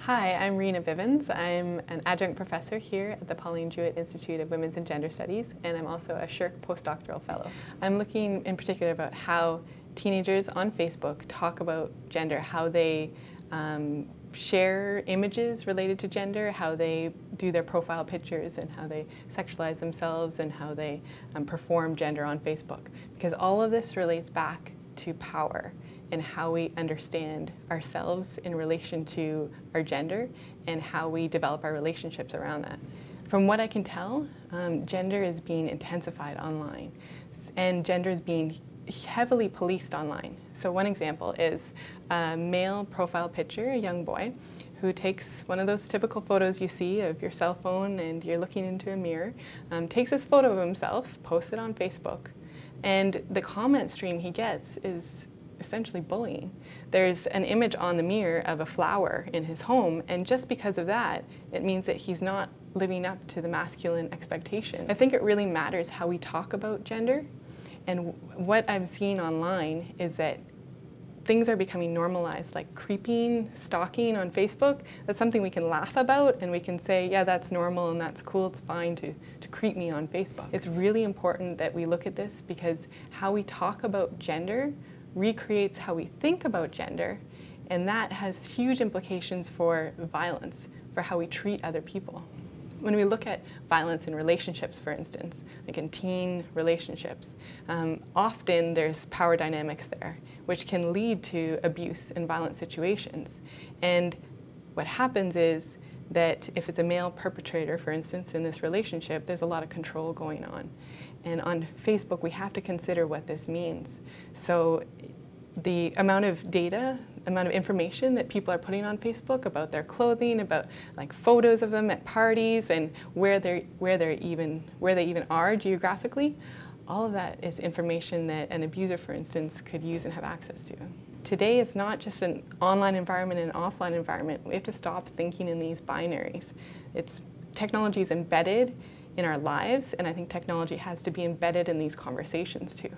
Hi, I'm Rena Bivens. I'm an adjunct professor here at the Pauline Jewett Institute of Women's and Gender Studies, and I'm also a SSHRC postdoctoral fellow. I'm looking in particular about how teenagers on Facebook talk about gender, how they share images related to gender, how they do their profile pictures, and how they sexualize themselves, and how they perform gender on Facebook. Because all of this relates back to power and how we understand ourselves in relation to our gender and how we develop our relationships around that. From what I can tell, gender is being intensified online, and gender is being heavily policed online. So one example is a male profile picture, a young boy, who takes one of those typical photos you see of your cell phone and you're looking into a mirror, takes this photo of himself, posts it on Facebook, and the comment stream he gets is essentially bullying. There's an image on the mirror of a flower in his home, and just because of that, it means that he's not living up to the masculine expectation. I think it really matters how we talk about gender, and what I'm seeing online is that things are becoming normalized, like creeping, stalking on Facebook. That's something we can laugh about, and we can say, yeah, that's normal and that's cool, it's fine to creep me on Facebook. It's really important that we look at this because how we talk about gender recreates how we think about gender, and that has huge implications for violence, for how we treat other people. When we look at violence in relationships, for instance, like in teen relationships, often there's power dynamics there, which can lead to abuse and violent situations. And what happens is that if it's a male perpetrator, for instance, in this relationship, there's a lot of control going on. And on Facebook, we have to consider what this means. So the amount of data, amount of information that people are putting on Facebook about their clothing, about like photos of them at parties, and where they even are geographically, all of that is information that an abuser, for instance, could use and have access to. Today, it's not just an online environment and an offline environment. We have to stop thinking in these binaries. Technology is embedded in our lives, and I think technology has to be embedded in these conversations too.